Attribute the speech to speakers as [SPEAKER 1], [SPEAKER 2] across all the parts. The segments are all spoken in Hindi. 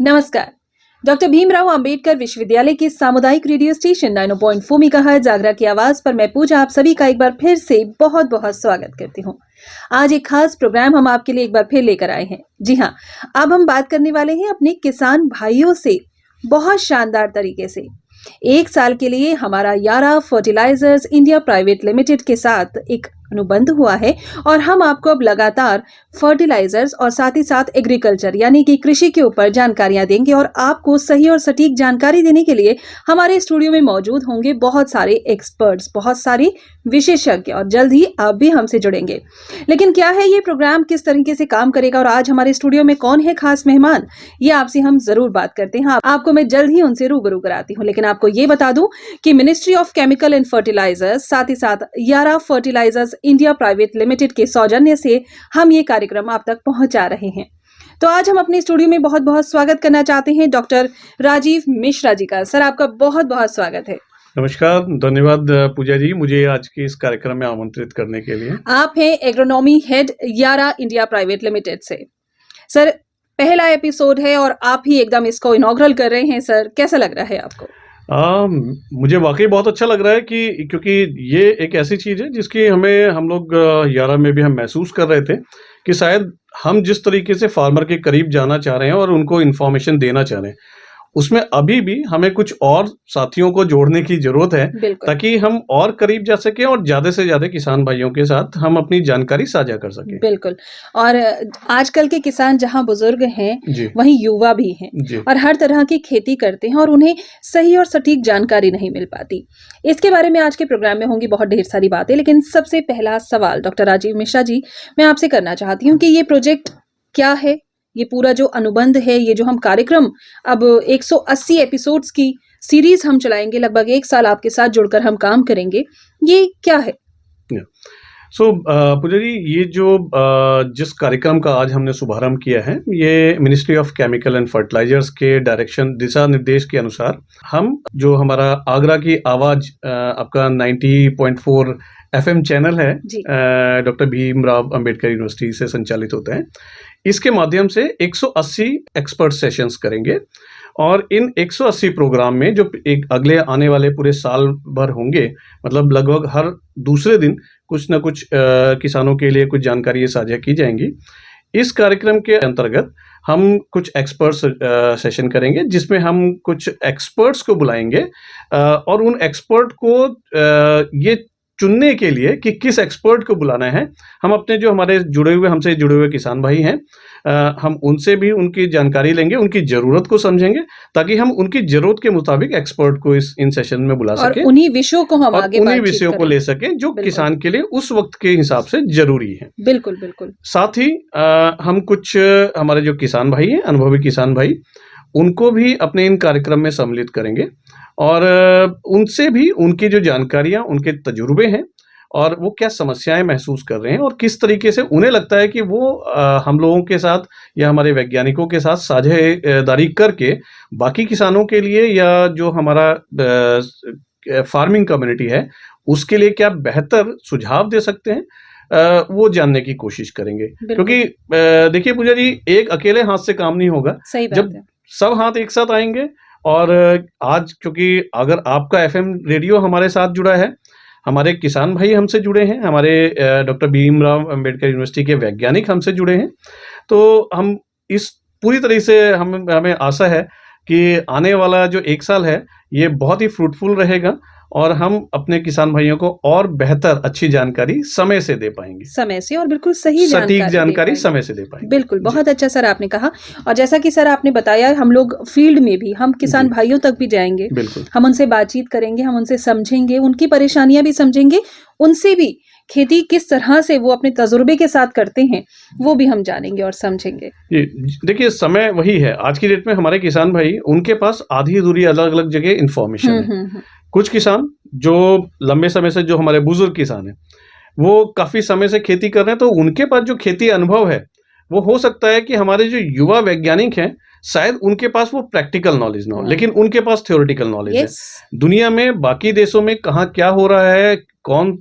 [SPEAKER 1] नमस्कार। डॉक्टर भीमराव अंबेडकर विश्वविद्यालय के सामुदायिक रेडियो स्टेशन 90.4 मेगाहर्ट्ज जागरा की आवाज पर मैं पूजा आप सभी का एक बार फिर से बहुत बहुत स्वागत करती हूँ। आज एक खास प्रोग्राम हम आपके लिए एक बार फिर लेकर आए हैं। जी हाँ, अब हम बात करने वाले हैं अपने किसान भाइयों से बहुत शानदार तरीके से। एक साल के लिए हमारा यारा फर्टिलाइजर्स इंडिया प्राइवेट लिमिटेड के साथ एक अनुबंध हुआ है और हम आपको अब लगातार फर्टिलाइजर्स और साथ ही साथ एग्रीकल्चर यानी कि कृषि के ऊपर जानकारियां देंगे और आपको सही और सटीक जानकारी देने के लिए हमारे स्टूडियो में मौजूद होंगे बहुत सारे एक्सपर्ट्स, बहुत सारे विशेषज्ञ और जल्द ही आप भी हमसे जुड़ेंगे। लेकिन क्या है ये प्रोग्राम, किस तरीके से काम करेगा और आज हमारे स्टूडियो में कौन है खास मेहमान, ये आपसे हम जरूर बात करते हैं। आपको मैं जल्द ही उनसे रूबरू कराती हूँ, लेकिन आपको ये बता दूं कि ministry of chemical and fertilizers साथ ही साथ यारा फर्टिलाइजर्स इंडिया प्राइवेट लिमिटेड के सौजन्य से हम ये कार्यक्रम आप तक पहुंचा रहे हैं। तो आज हम अपने स्टूडियो में बहुत बहुत स्वागत करना चाहते हैं डॉक्टर राजीव मिश्रा जी का। सर, आपका बहुत बहुत स्वागत है।
[SPEAKER 2] नमस्कार, धन्यवाद पूजा जी, मुझे आज के इस कार्यक्रम में आमंत्रित करने के लिए।
[SPEAKER 1] आप हैं एग्रोनॉमी हेड यारा इंडिया प्राइवेट लिमिटेड से। सर, पहला एपिसोड है और आप ही एकदम इसको इनॉग्रल कर रहे हैं। सर, कैसा लग रहा है आपको?
[SPEAKER 2] मुझे वाकई बहुत अच्छा लग रहा है कि क्योंकि ये एक ऐसी चीज़ है जिसकी हम लोग यारा में भी हम महसूस कर रहे थे कि शायद हम जिस तरीके से फार्मर के करीब जाना चाह रहे हैं और उनको इन्फॉर्मेशन देना चाह रहे हैं, उसमें अभी भी हमें कुछ और साथियों को जोड़ने की जरूरत है ताकि हम और करीब जा सकें और ज्यादा से ज्यादा किसान भाइयों के साथ हम अपनी जानकारी साझा कर सकें।
[SPEAKER 1] बिल्कुल। और आजकल के किसान जहां बुजुर्ग हैं वहीं युवा भी हैं और हर तरह की खेती करते हैं और उन्हें सही और सटीक जानकारी नहीं मिल पाती। इसके बारे में आज के प्रोग्राम में होंगी बहुत ढेर सारी बातें, लेकिन सबसे पहला सवाल डॉक्टर राजीव मिश्रा जी मैं आपसे करना चाहती हूँ कि ये प्रोजेक्ट क्या है, ये पूरा जो अनुबंध है, ये जो हम कार्यक्रम अब 180 एपिसोड्स की सीरीज हम चलाएंगे, लगभग एक साल आपके साथ जुड़कर हम काम करेंगे, ये क्या है?
[SPEAKER 2] पूजा जी, ये जो जिस कार्यक्रम का आज हमने शुभारंभ किया है, ये ministry of chemical and fertilizers के डायरेक्शन दिशा निर्देश के अनुसार हम जो हमारा आगरा की आवाज आपका 90.4 FM चैनल है, डॉक्टर भीमराव अंबेडकर यूनिवर्सिटी से संचालित होता है, इसके माध्यम से 180 एक्सपर्ट सेशंस करेंगे और इन 180 प्रोग्राम में जो एक अगले आने वाले पूरे साल भर होंगे, मतलब लगभग हर दूसरे दिन कुछ न कुछ किसानों के लिए कुछ जानकारी साझा की जाएंगी। इस कार्यक्रम के अंतर्गत हम कुछ एक्सपर्ट्स सेशन करेंगे जिसमें हम कुछ एक्सपर्ट्स को बुलाएंगे और उन एक्सपर्ट को ये चुनने के लिए कि किस एक्सपर्ट को बुलाना है, हम अपने जो हमारे हमसे जुड़े हुए किसान भाई हैं, हम उनसे भी उनकी जानकारी लेंगे, उनकी जरूरत को समझेंगे ताकि हम उनकी जरूरत के मुताबिक एक्सपर्ट को इन सेशन में बुला सकें
[SPEAKER 1] और उन्हीं विषयों को हम आगे
[SPEAKER 2] उन्हीं विषयों को ले सकें जो किसान के लिए उस वक्त के हिसाब से जरूरी है।
[SPEAKER 1] बिल्कुल बिल्कुल।
[SPEAKER 2] साथ ही हम कुछ हमारे जो किसान भाई हैं, अनुभवी किसान भाई, उनको भी अपने इन कार्यक्रम में सम्मिलित करेंगे और उनसे भी उनकी जो जानकारियां, उनके तजुर्बे हैं और वो क्या समस्याएं महसूस कर रहे हैं और किस तरीके से उन्हें लगता है कि वो हम लोगों के साथ या हमारे वैज्ञानिकों के साथ साझेदारी करके बाकी किसानों के लिए या जो हमारा फार्मिंग कम्युनिटी है उसके लिए क्या बेहतर सुझाव दे सकते हैं, वो जानने की कोशिश करेंगे। क्योंकि देखिए पूजा जी, एक अकेले हाथ से काम नहीं होगा, जब सब हाथ एक साथ आएंगे। और आज क्योंकि अगर आपका FM रेडियो हमारे साथ जुड़ा है, हमारे किसान भाई हमसे जुड़े हैं, हमारे डॉक्टर भीमराव अंबेडकर यूनिवर्सिटी के वैज्ञानिक हमसे जुड़े हैं, तो हम इस पूरी तरह से हमें आशा है कि आने वाला जो एक साल है ये बहुत ही फ्रूटफुल रहेगा और हम अपने किसान भाइयों को और बेहतर अच्छी जानकारी समय से दे पाएंगे, समय से और बिल्कुल सही सटीक जानकारी समय से दे पाएंगे।
[SPEAKER 1] बिल्कुल, बहुत अच्छा सर आपने कहा। और जैसा कि सर आपने बताया, हम लोग फील्ड में भी, हम किसान भाइयों तक भी जाएंगे, हम उनसे बातचीत करेंगे, हम उनसे समझेंगे, उनकी परेशानियां भी समझेंगे, उनसे भी खेती किस तरह से वो अपने तजुर्बे के साथ करते हैं वो भी हम जानेंगे और समझेंगे।
[SPEAKER 2] देखिए, समय वही है आज की डेट में, हमारे किसान भाई, उनके पास आधी अधूरी अलग अलग जगह इंफॉर्मेशन है। कुछ किसान जो लंबे समय से, जो हमारे बुजुर्ग किसान हैं, वो काफी समय से खेती कर रहे हैं, तो उनके पास जो खेती अनुभव है वो हो सकता है कि हमारे जो युवा वैज्ञानिक हैं शायद उनके पास वो प्रैक्टिकल नॉलेज ना हो, लेकिन उनके पास थ्योरेटिकल नॉलेज है। दुनिया में बाकी देशों में कहाँ क्या हो रहा है, कौन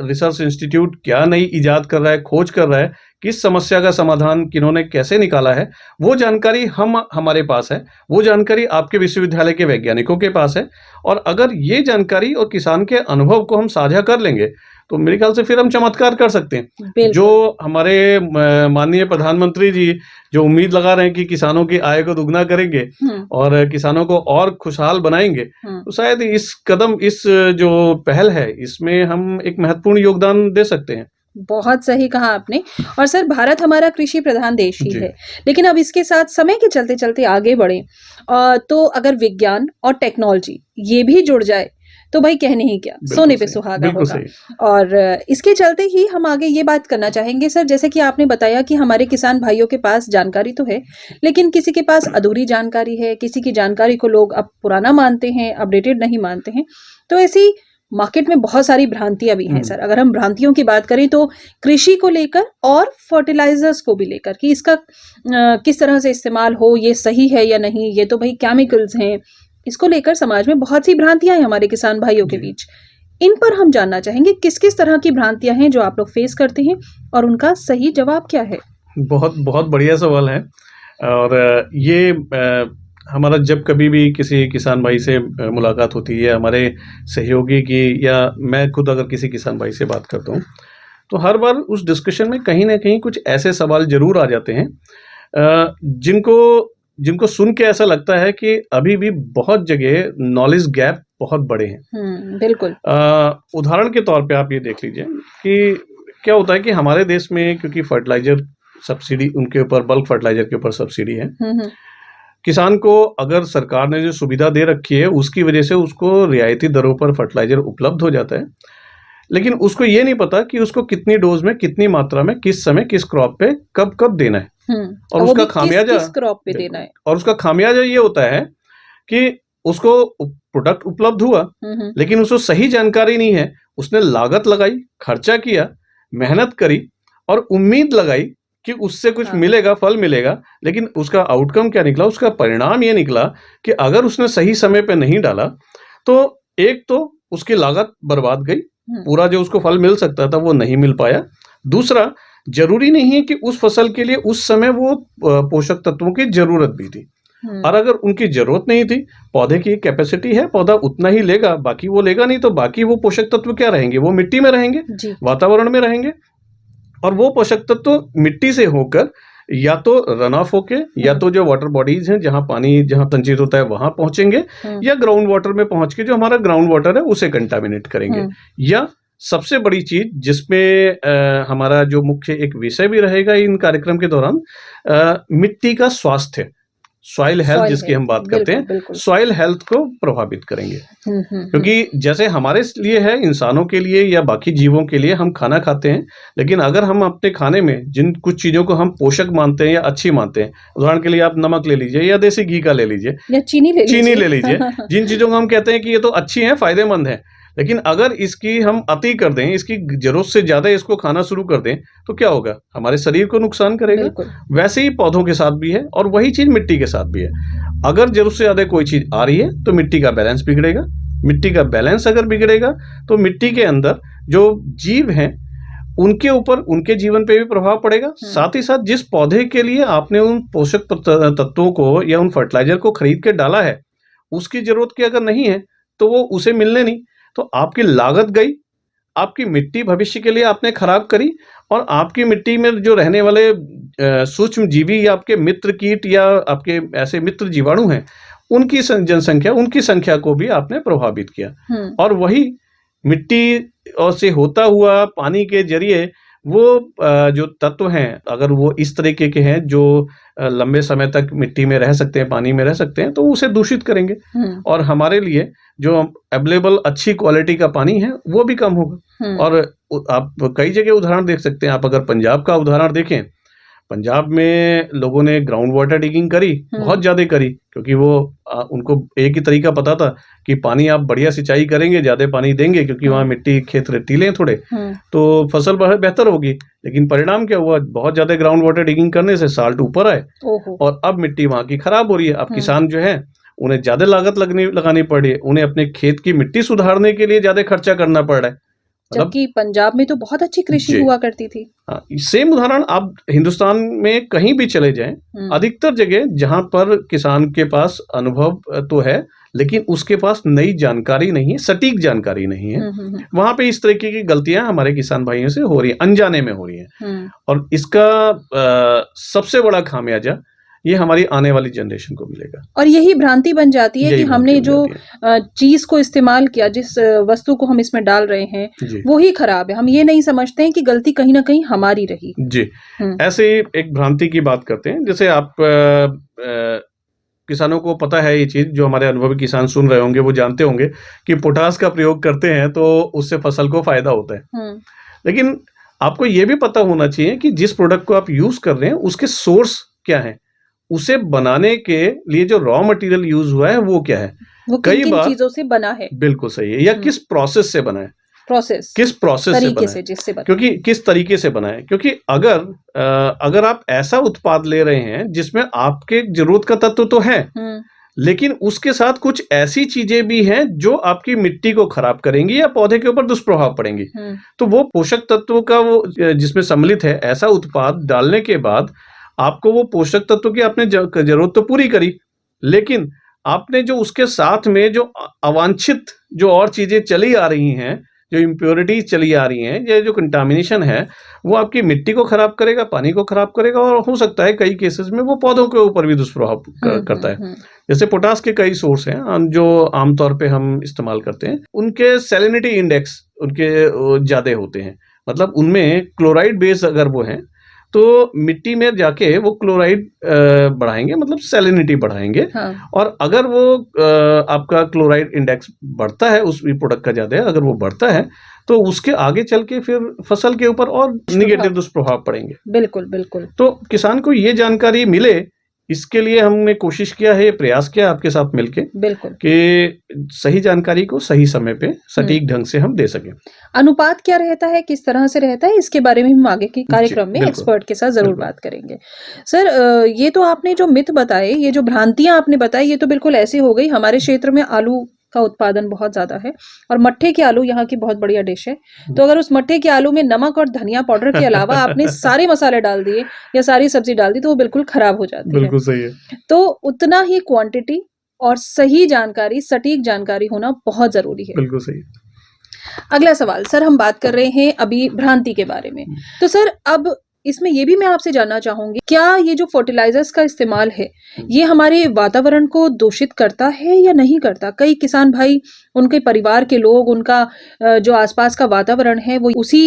[SPEAKER 2] रिसर्च इंस्टीट्यूट क्या नई इजाद कर रहा है, खोज कर रहा है, किस समस्या का समाधान किन्होंने कैसे निकाला है, वो जानकारी हमारे पास है, वो जानकारी आपके विश्वविद्यालय के वैज्ञानिकों के पास है। और अगर ये जानकारी और किसान के अनुभव को हम साझा कर लेंगे, तो मेरे ख्याल से फिर हम चमत्कार कर सकते हैं।
[SPEAKER 1] बिल्कुल।
[SPEAKER 2] जो हमारे माननीय प्रधानमंत्री जी जो उम्मीद लगा रहे हैं कि किसानों की आय को दुगना करेंगे और किसानों को और खुशहाल बनाएंगे, तो शायद इस जो पहल है, इसमें हम एक महत्वपूर्ण योगदान दे सकते हैं।
[SPEAKER 1] बहुत सही कहा आपने। और सर, भारत हमारा कृषि प्रधान देश ही
[SPEAKER 2] जी।
[SPEAKER 1] है, लेकिन अब इसके साथ समय के चलते चलते आगे बढ़े तो अगर विज्ञान और टेक्नोलॉजी ये भी जुड़ जाए तो भाई कहने ही क्या,
[SPEAKER 2] बिल्कुल
[SPEAKER 1] सोने पे
[SPEAKER 2] सही,
[SPEAKER 1] सुहागा
[SPEAKER 2] बिल्कुल
[SPEAKER 1] होगा।
[SPEAKER 2] सही।
[SPEAKER 1] और इसके चलते ही हम आगे ये बात करना चाहेंगे सर, जैसे कि आपने बताया कि हमारे किसान भाइयों के पास जानकारी तो है, लेकिन किसी के पास अधूरी जानकारी है, किसी की जानकारी को लोग अब पुराना मानते हैं, अपडेटेड नहीं मानते हैं। तो ऐसी मार्केट में बहुत सारी भ्रांतियां भी हैं सर। अगर हम भ्रांतियों की बात करें तो कृषि को लेकर और फर्टिलाइजर्स को भी लेकर कि इसका किस तरह से इस्तेमाल हो, ये सही है या नहीं, ये तो भाई केमिकल्स हैं, इसको लेकर समाज में बहुत सी भ्रांतियां हैं हमारे किसान भाइयों के
[SPEAKER 2] जी।
[SPEAKER 1] बीच। इन पर हम जानना चाहेंगे किस किस तरह की भ्रांतियां हैं जो आप लोग फेस करते हैं और उनका सही जवाब क्या है।
[SPEAKER 2] बहुत बहुत बढ़िया सवाल है। और ये हमारा जब कभी भी किसी किसान भाई से मुलाकात होती है, हमारे सहयोगी की, या मैं खुद अगर किसी किसान भाई से बात करता हूँ, तो हर बार उस डिस्कशन में कहीं ना कहीं कुछ ऐसे सवाल जरूर आ जाते हैं जिनको सुन के ऐसा लगता है कि अभी भी बहुत जगह नॉलेज गैप बहुत बड़े हैं।
[SPEAKER 1] बिल्कुल।
[SPEAKER 2] उदाहरण के तौर पे आप ये देख लीजिए कि क्या होता है कि हमारे देश में, क्योंकि फर्टिलाइजर सब्सिडी उनके ऊपर, बल्क फर्टिलाइजर के ऊपर सब्सिडी है, किसान को अगर सरकार ने जो सुविधा दे रखी है उसकी वजह से उसको रियायती दरों पर फर्टिलाइजर उपलब्ध हो जाता है, लेकिन उसको ये नहीं पता कि उसको कितनी डोज में, कितनी मात्रा में, किस समय, किस क्रॉप पे कब कब देना है। और
[SPEAKER 1] वो
[SPEAKER 2] उसका
[SPEAKER 1] भी
[SPEAKER 2] खामियाजा
[SPEAKER 1] किस क्रॉप पे देना है।
[SPEAKER 2] और उसका खामियाजा ये होता है कि उसको प्रोडक्ट उपलब्ध हुआ, लेकिन उसको सही जानकारी नहीं है। उसने लागत लगाई, खर्चा किया, मेहनत करी और उम्मीद लगाई कि उससे कुछ मिलेगा, फल मिलेगा, लेकिन उसका आउटकम क्या निकला, उसका परिणाम ये निकला कि अगर उसने सही समय पे नहीं डाला तो एक तो उसकी लागत बर्बाद गई, पूरा जो उसको फल मिल सकता था वो नहीं मिल पाया। दूसरा, जरूरी नहीं है कि उस फसल के लिए उस समय वो पोषक तत्वों की जरूरत भी थी, और अगर उनकी जरूरत नहीं थी, पौधे की कैपेसिटी है, पौधा उतना ही लेगा, बाकी वो लेगा नहीं, तो बाकी वो पोषक तत्व क्या रहेंगे, वो मिट्टी में रहेंगे, वातावरण में रहेंगे, और वो पोषक तत्व मिट्टी से होकर या तो रन ऑफ होके, या तो जो वाटर बॉडीज हैं जहां पानी जहां संचित होता है वहां पहुंचेंगे, या ग्राउंड वाटर में पहुंच के जो हमारा ग्राउंड वाटर है उसे कंटामिनेट करेंगे। या सबसे बड़ी चीज जिसमें हमारा जो मुख्य एक विषय भी रहेगा इन कार्यक्रम के दौरान, मिट्टी का स्वास्थ्य, सॉइल हेल्थ जिसकी हम बात करते हैं, सॉइल हेल्थ को प्रभावित करेंगे। क्योंकि जैसे हमारे लिए है, इंसानों के लिए या बाकी जीवों के लिए हम खाना खाते हैं, लेकिन अगर हम अपने खाने में जिन कुछ चीजों को हम पोषक मानते हैं या अच्छी मानते हैं, उदाहरण के लिए आप नमक ले लीजिए या देसी घी का ले लीजिए
[SPEAKER 1] या चीनी ले
[SPEAKER 2] लीजिए जिन चीजों को हम कहते हैं कि ये तो अच्छी हैं, फायदेमंद है, लेकिन अगर इसकी हम अति कर दें, इसकी जरूरत से ज्यादा इसको खाना शुरू कर दें, तो क्या होगा, हमारे शरीर को नुकसान करेगा। वैसे ही पौधों के साथ भी है, और वही चीज मिट्टी के साथ भी है। अगर जरूरत से ज्यादा कोई चीज आ रही है तो मिट्टी का बैलेंस बिगड़ेगा। मिट्टी का बैलेंस अगर बिगड़ेगा तो मिट्टी के अंदर जो जीव हैं उनके ऊपर, उनके जीवन पे भी प्रभाव पड़ेगा। साथ ही साथ जिस पौधे के लिए आपने उन पोषक तत्वों को या उन फर्टिलाइजर को खरीद के डाला है, उसकी जरूरत की अगर नहीं है तो वो उसे मिलने नहीं, तो आपकी लागत गई, आपकी मिट्टी भविष्य के लिए आपने खराब करी, और आपकी मिट्टी में जो रहने वाले सूक्ष्म जीवी या आपके मित्र कीट या आपके ऐसे मित्र जीवाणु हैं, उनकी जनसंख्या, उनकी संख्या को भी आपने प्रभावित किया। और वही मिट्टी और से होता हुआ पानी के जरिए वो जो तत्व हैं, अगर वो इस तरीके के हैं जो लंबे समय तक मिट्टी में रह सकते हैं, पानी में रह सकते हैं, तो उसे दूषित करेंगे, और हमारे लिए जो अवेलेबल अच्छी क्वालिटी का पानी है वो भी कम होगा। और आप कई जगह उदाहरण देख सकते हैं। आप अगर पंजाब का उदाहरण देखें, पंजाब में लोगों ने ग्राउंड वाटर डिगिंग करी, बहुत ज्यादा करी, क्योंकि वो उनको एक ही तरीका पता था कि पानी आप बढ़िया सिंचाई करेंगे, ज्यादा पानी देंगे, क्योंकि वहाँ मिट्टी खेत रेतीले हैं थोड़े, तो फसल बेहतर होगी। लेकिन परिणाम क्या हुआ, बहुत ज्यादा ग्राउंड वाटर डिगिंग करने से साल्ट ऊपर आए, और अब मिट्टी वहाँ की खराब हो रही है। अब किसान जो है उन्हें ज्यादा लागत लगानी पड़ रही है, उन्हें अपने खेत की मिट्टी सुधारने के लिए ज्यादा खर्चा करना पड़ रहा है, मतलब
[SPEAKER 1] जबकि पंजाब में तो बहुत अच्छी कृषि
[SPEAKER 2] जी।
[SPEAKER 1] हुआ करती थी।
[SPEAKER 2] हाँ, सेम उदाहरण आप हिंदुस्तान में कहीं भी चले जाएं, अधिकतर जगह जहां पर किसान के पास अनुभव तो है, लेकिन उसके पास नई जानकारी नहीं है, सटीक जानकारी नहीं है, वहां पे इस तरीके की गलतियां हमारे किसान भाइयों से हो रही हैं, अनजाने में हो रही हैं। और इसका सबसे बड़ा खामियाजा ये हमारी आने वाली जनरेशन को मिलेगा।
[SPEAKER 1] और यही भ्रांति बन जाती है कि
[SPEAKER 2] यही
[SPEAKER 1] हमने
[SPEAKER 2] भ्रांति बन
[SPEAKER 1] जो
[SPEAKER 2] जाती है।
[SPEAKER 1] चीज को इस्तेमाल किया, जिस वस्तु को हम इसमें डाल रहे हैं,
[SPEAKER 2] जी।
[SPEAKER 1] वो ही खराब है। हम ये नहीं समझते हैं कि गलती कहीं ना कहीं हमारी रही।
[SPEAKER 2] जी, ऐसे ही एक भ्रांति की बात करते हैं, जैसे आप किसानों को पता है ये चीज़, जो हमारे अनुभवी किसान सुन रहे होंगे वो जानते होंगे कि पोटास का प्रयोग करते हैं तो उससे फसल को फ़ायदा होता है। लेकिन आपको ये भी पता होना चाहिए कि जिस प्रोडक्ट को आप यूज़ कर रहे हैं उसके सोर्स क्या हैं? उसे बनाने के लिए जो रॉ मटेरियल यूज़ हुआ है वो क्या है?
[SPEAKER 1] वो
[SPEAKER 2] कई
[SPEAKER 1] किन-किन
[SPEAKER 2] बार
[SPEAKER 1] चीजों से बना है,
[SPEAKER 2] बिल्कुल सही है, या किस प्रोसेस से बना है? किस प्रोसेस से
[SPEAKER 1] तरीके
[SPEAKER 2] बना
[SPEAKER 1] से
[SPEAKER 2] है?
[SPEAKER 1] जिससे बना
[SPEAKER 2] क्योंकि किस तरीके से बना है? क्योंकि अगर आप ऐसा उत्पाद ले रहे हैं जिसमें आपके ज़रूरत का तत्व तो है, लेकिन उसके साथ कुछ ऐसी चीजें भी हैं जो आपकी मिट्टी को खराब करेंगी या पौधे के ऊपर दुष्प्रभाव पड़ेंगी, तो वो पोषक तत्वों का वो जिसमें सम्मिलित है, ऐसा उत्पाद डालने के बाद आपको वो पोषक तत्व की आपने जरूरत तो पूरी करी, लेकिन आपने जो उसके साथ में जो अवांछित जो और चीजें चली आ रही हैं, जो इम्प्योरिटीज चली आ रही हैं, ये जो कंटामिनेशन है, वो आपकी मिट्टी को खराब करेगा, पानी को खराब करेगा, और हो सकता है कई केसेस में वो पौधों के ऊपर भी दुष्प्रभाव करता है। जैसे पोटास के कई सोर्स हैं जो आमतौर पे हम इस्तेमाल करते हैं, उनके सैलिनिटी इंडेक्स उनके ज्यादा होते हैं, मतलब उनमें क्लोराइड बेस अगर वो हैं तो मिट्टी में जाके वो क्लोराइड बढ़ाएंगे, मतलब सैलिनिटी बढ़ाएंगे। और अगर वो आपका क्लोराइड इंडेक्स बढ़ता है, उस प्रोडक्ट का ज्यादा है, अगर वो बढ़ता है तो उसके आगे चल के फिर फसल के ऊपर और निगेटिव दुष्प्रभाव पड़ेंगे।
[SPEAKER 1] बिल्कुल बिल्कुल।
[SPEAKER 2] तो किसान को ये जानकारी मिले, इसके लिए हमने कोशिश किया है, प्रयास किया आपके साथ मिलके,
[SPEAKER 1] बिल्कुल,
[SPEAKER 2] कि सही जानकारी को सही समय पे सटीक ढंग से हम दे सकें।
[SPEAKER 1] अनुपात क्या रहता है, किस तरह से रहता है, इसके बारे में हम आगे के कार्यक्रम में
[SPEAKER 2] बिल्कुल,
[SPEAKER 1] एक्सपर्ट के साथ जरूर बात करेंगे। सर, ये तो आपने जो मिथ बताए, ये जो भ्रांतियां आपने बताई, ये तो बिल्कुल ऐसी हो गई। हमारे क्षेत्र में आलू का उत्पादन बहुत ज्यादा है और मट्ठे के आलू यहाँ की बहुत बढ़िया डिश है। तो अगर उस मट्ठे के आलू में नमक और धनिया पाउडर के अलावा आपने सारे मसाले डाल दिए या सारी सब्जी डाल दी, तो वो बिल्कुल खराब हो जाती है।
[SPEAKER 2] बिल्कुल सही है।
[SPEAKER 1] तो उतना ही क्वांटिटी और सही जानकारी, सटीक जानकारी होना बहुत जरूरी है।
[SPEAKER 2] बिल्कुल सही।
[SPEAKER 1] अगला सवाल सर, हम बात कर रहे हैं अभी भ्रांति के बारे में, तो सर अब इसमें ये भी मैं आपसे जानना चाहूंगी, क्या ये जो फर्टिलाइजर्स का इस्तेमाल है, ये हमारे वातावरण को दूषित करता है या नहीं करता? कई किसान भाई, उनके परिवार के लोग, उनका जो आसपास का वातावरण है, वो उसी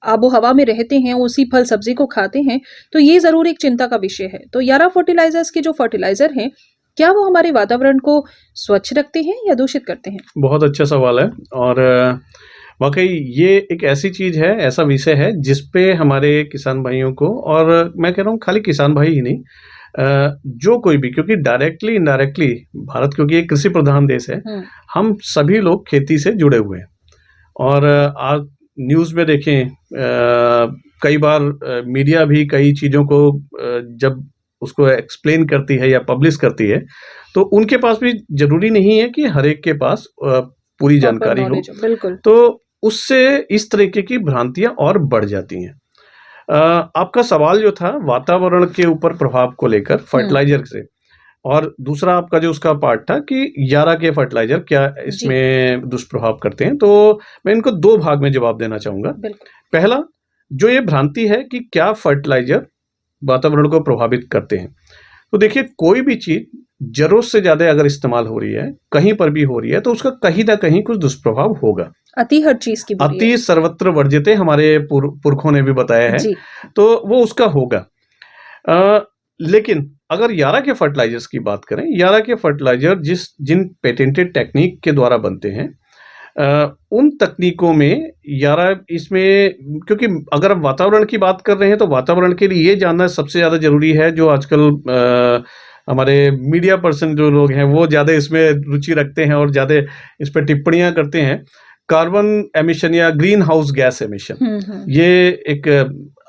[SPEAKER 1] आबो हवा में रहते हैं, उसी फल सब्जी को खाते हैं, तो ये जरूर एक चिंता का विषय है। तो यारा फर्टिलाइजर्स के जो फर्टिलाइजर हैं, क्या वो हमारे वातावरण को स्वच्छ रखते हैं या दूषित करते हैं?
[SPEAKER 2] बहुत अच्छा सवाल है, और वाकई ये एक ऐसी चीज है, ऐसा विषय है जिसपे हमारे किसान भाइयों को, और मैं कह रहा हूँ खाली किसान भाई ही नहीं, जो कोई भी, क्योंकि डायरेक्टली इनडायरेक्टली भारत, क्योंकि एक कृषि प्रधान देश है, हम सभी लोग खेती से जुड़े हुए हैं। और आज न्यूज़ में देखें, कई बार मीडिया भी कई चीज़ों को जब उसको एक्सप्लेन करती है या पब्लिश करती है, तो उनके पास भी जरूरी नहीं है कि हर एक के पास पूरी जानकारी हो।
[SPEAKER 1] बिल्कुल।
[SPEAKER 2] तो उससे इस तरीके की भ्रांतियां और बढ़ जाती हैं। आपका सवाल जो था वातावरण के ऊपर प्रभाव को लेकर फर्टिलाइजर से, और दूसरा आपका जो उसका पार्ट था कि यारा के फर्टिलाइजर क्या इसमें दुष्प्रभाव करते हैं, तो मैं इनको दो भाग में जवाब देना चाहूंगा। पहला, जो ये भ्रांति है कि क्या फर्टिलाइजर वातावरण को प्रभावित करते हैं, तो देखिए, कोई भी चीज जरूरत से ज्यादा अगर इस्तेमाल हो रही है, कहीं पर भी हो रही है, तो उसका कहीं ना कहीं कुछ दुष्प्रभाव होगा।
[SPEAKER 1] अति हर चीज की बुरी है।
[SPEAKER 2] अति सर्वत्र वर्जिते हमारे पुरखों ने भी बताया है, तो वो उसका होगा। लेकिन अगर यारा के फर्टिलाइजर्स की बात करें, यारा के फर्टिलाइजर जिन पेटेंटेड टेक्निक के द्वारा बनते हैं, उन तकनीकों में यारा इसमें, क्योंकि अगर हम वातावरण की बात कर रहे हैं तो वातावरण के लिए ये जानना सबसे ज़्यादा जरूरी है, जो आजकल हमारे मीडिया पर्सन जो लोग हैं वो ज़्यादा इसमें रुचि रखते हैं और ज़्यादा इस पर टिप्पणियां करते हैं, कार्बन एमिशन या ग्रीन हाउस गैस एमिशन। ये एक,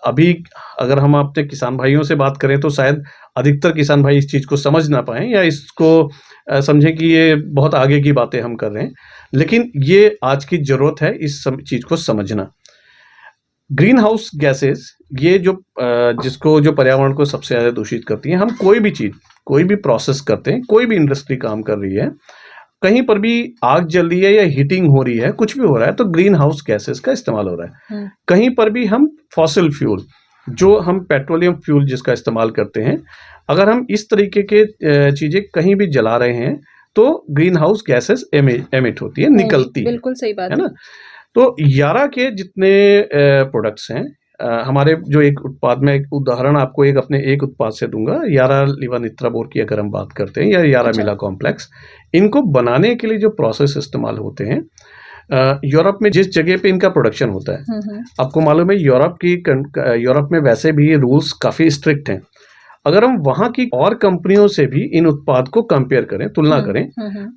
[SPEAKER 2] अभी अगर हम अपने किसान भाइयों से बात करें तो शायद अधिकतर किसान भाई इस चीज़ को समझ ना पाएं या इसको समझें कि ये बहुत आगे की बातें हम कर रहे हैं, लेकिन ये आज की ज़रूरत है इस चीज़ को समझना। ग्रीन हाउस गैसेस ये जिसको जो पर्यावरण को सबसे ज़्यादा दूषित करती हैं, हम कोई भी चीज़, कोई भी प्रोसेस करते हैं, कोई भी इंडस्ट्री काम कर रही है, कहीं पर भी आग जल रही है या हीटिंग हो रही है, कुछ भी हो रहा है, तो ग्रीन हाउस गैसेस का इस्तेमाल हो रहा है। कहीं पर भी हम फॉसिल फ्यूल, जो हम पेट्रोलियम फ्यूल जिसका इस्तेमाल करते हैं, अगर हम इस तरीके के चीज़ें कहीं भी जला रहे हैं, तो ग्रीन हाउस गैसेस एमिट होती है, निकलती है।
[SPEAKER 1] बिल्कुल सही बात
[SPEAKER 2] है ना? तो यारा के जितने प्रोडक्ट्स हैं, हमारे जो एक उत्पाद में एक उदाहरण आपको अपने एक उत्पाद से दूंगा, यारा लीवानित्राबोर की अगर हम बात करते हैं, या यारा
[SPEAKER 1] अच्छा।
[SPEAKER 2] मिला कॉम्प्लेक्स, इनको बनाने के लिए जो प्रोसेस इस्तेमाल होते हैं, यूरोप में जिस जगह पे इनका प्रोडक्शन होता है, आपको मालूम है यूरोप में वैसे भी रूल्स काफ़ी स्ट्रिक्ट हैं। अगर हम वहाँ की और कंपनियों से भी इन उत्पाद को कंपेयर करें, तुलना करें,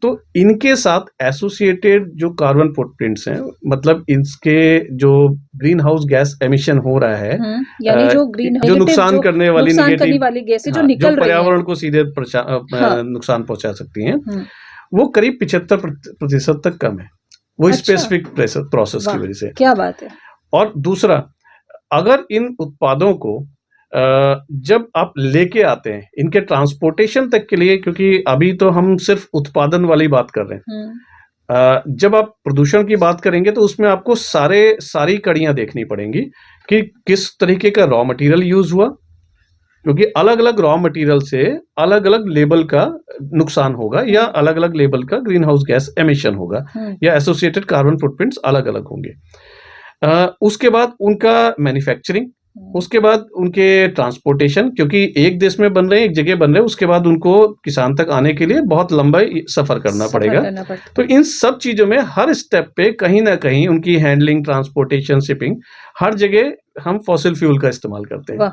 [SPEAKER 2] तो इनके साथ एसोसिएटेड जो कार्बन फुटप्रिंट्स हैं, मतलब इसके जो ग्रीन हाउस गैस एमिशन हो रहा है,
[SPEAKER 1] यानी
[SPEAKER 2] जो नुकसान करने वाली
[SPEAKER 1] गैसें जो
[SPEAKER 2] हाँ,
[SPEAKER 1] निकल
[SPEAKER 2] जो पर्यावरण को सीधे नुकसान पहुंचा सकती हैं, वो करीब 75% तक कम है, वो स्पेसिफिक प्रोसेस की वजह से।
[SPEAKER 1] क्या बात है।
[SPEAKER 2] और दूसरा, अगर इन उत्पादों को जब आप लेके आते हैं, इनके ट्रांसपोर्टेशन तक के लिए, क्योंकि अभी तो हम सिर्फ उत्पादन वाली बात कर रहे हैं, जब आप प्रदूषण की बात करेंगे तो उसमें आपको सारी कड़ियां देखनी पड़ेंगी कि किस तरीके का रॉ मटेरियल यूज हुआ, क्योंकि अलग अलग रॉ मटेरियल से अलग अलग लेवल का नुकसान होगा, या अलग अलग लेवल का ग्रीन हाउस गैस एमिशन होगा, या एसोसिएटेड कार्बन फुटप्रिंट्स अलग अलग होंगे। उसके बाद उनका मैन्युफैक्चरिंग, उसके बाद उनके ट्रांसपोर्टेशन, क्योंकि एक देश में बन रहे हैं, एक जगह बन रहे हैं, उसके बाद उनको किसान तक आने के लिए बहुत लंबा सफर करना पड़ेगा। तो इन सब चीजों में हर स्टेप पे कहीं ना कहीं उनकी हैंडलिंग, ट्रांसपोर्टेशन, शिपिंग, हर जगह हम फॉसिल फ्यूल का इस्तेमाल करते हैं।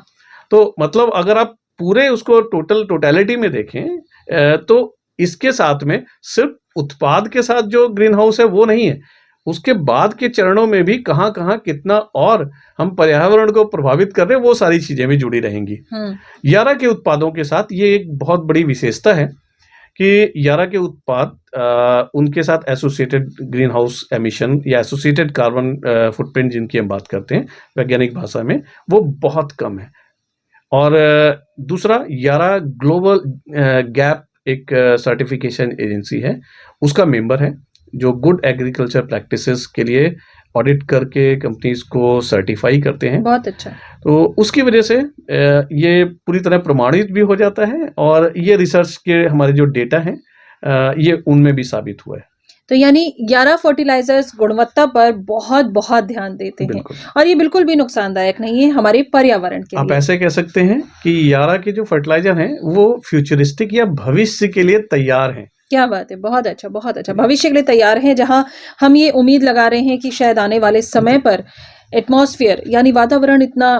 [SPEAKER 2] तो मतलब अगर आप पूरे उसको टोटलिटी में देखें, तो इसके साथ में सिर्फ उत्पाद के साथ जो ग्रीन हाउस है वो नहीं है, उसके बाद के चरणों में भी कहाँ कहाँ कितना और हम पर्यावरण को प्रभावित कर रहे हैं, वो सारी चीजें भी जुड़ी रहेंगी। यारा के उत्पादों के साथ ये एक बहुत बड़ी विशेषता है कि यारा के उत्पाद उनके साथ एसोसिएटेड ग्रीन हाउस एमिशन या एसोसिएटेड कार्बन फुटप्रिंट जिनकी हम बात करते हैं वैज्ञानिक भाषा में, वो बहुत कम है। और दूसरा, यारा ग्लोबल गैप एक सर्टिफिकेशन एजेंसी है, उसका मेंबर है, जो गुड एग्रीकल्चर प्रैक्टिसेस के लिए ऑडिट करके कंपनीज को सर्टिफाई करते हैं।
[SPEAKER 1] बहुत अच्छा।
[SPEAKER 2] तो उसकी वजह से ये पूरी तरह प्रमाणित भी हो जाता है, और ये रिसर्च के हमारे जो डेटा हैं, ये उनमें भी साबित हुआ है।
[SPEAKER 1] तो यानी यारा फर्टिलाइजर्स गुणवत्ता पर बहुत बहुत ध्यान देते हैं, और ये बिल्कुल भी नुकसानदायक नहीं है हमारे पर्यावरण के लिए।
[SPEAKER 2] आप ऐसे कह सकते हैं कि यारा के जो फर्टिलाइजर हैं वो फ्यूचरिस्टिक या भविष्य के लिए तैयार हैं।
[SPEAKER 1] क्या बात है, बहुत अच्छा, बहुत अच्छा। भविष्य के लिए तैयार हैं, जहां हम ये उम्मीद लगा रहे हैं कि शायद आने वाले समय पर एटमॉस्फेयर यानी वातावरण इतना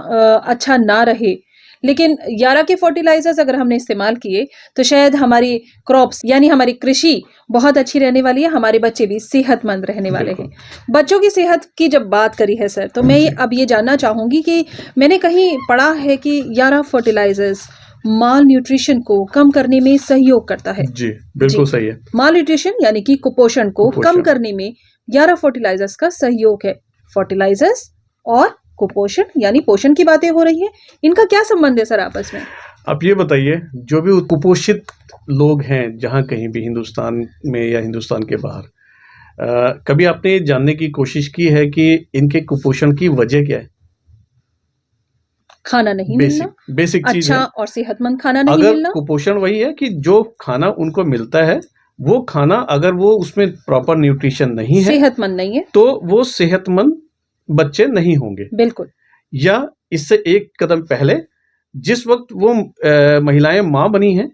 [SPEAKER 1] अच्छा ना रहे, लेकिन यारा के फर्टिलाइजर्स अगर हमने इस्तेमाल किए तो शायद हमारी क्रॉप्स यानी हमारी कृषि बहुत अच्छी रहने वाली है, हमारे बच्चे भी सेहतमंद रहने वाले हैं। बच्चों की सेहत की जब बात करी है सर, तो मैं अब ये जानना चाहूंगी कि मैंने कहीं पढ़ा है कि यारा फर्टिलाइजर्स माल न्यूट्रिशन को कम करने में सहयोग करता है।
[SPEAKER 2] जी, बिल्कुल सही है।
[SPEAKER 1] माल न्यूट्रिशन यानी कि कुपोषण को कम करने में यारा फर्टिलाइजर्स का सहयोग है। फर्टिलाइजर्स और कुपोषण यानी पोषण की बातें हो रही है, इनका क्या संबंध है सर आपस में?
[SPEAKER 2] आप ये बताइए, जो भी कुपोषित लोग हैं जहाँ कहीं भी हिंदुस्तान में या हिंदुस्तान के बाहर, कभी आपने जानने की कोशिश की है कि इनके कुपोषण की वजह क्या है?
[SPEAKER 1] खाना नहीं मिलना,
[SPEAKER 2] बेसिक चीज
[SPEAKER 1] अच्छा
[SPEAKER 2] है।
[SPEAKER 1] और सेहतमंद खाना नहीं
[SPEAKER 2] अगर
[SPEAKER 1] मिलना।
[SPEAKER 2] कुपोषण वही है कि जो खाना उनको मिलता है, वो खाना अगर वो उसमें प्रॉपर न्यूट्रिशन नहीं है,
[SPEAKER 1] सेहतमंद नहीं है,
[SPEAKER 2] तो वो सेहतमंद बच्चे नहीं होंगे।
[SPEAKER 1] बिल्कुल।
[SPEAKER 2] या इससे एक कदम पहले, जिस वक्त वो महिलाएं माँ बनी हैं,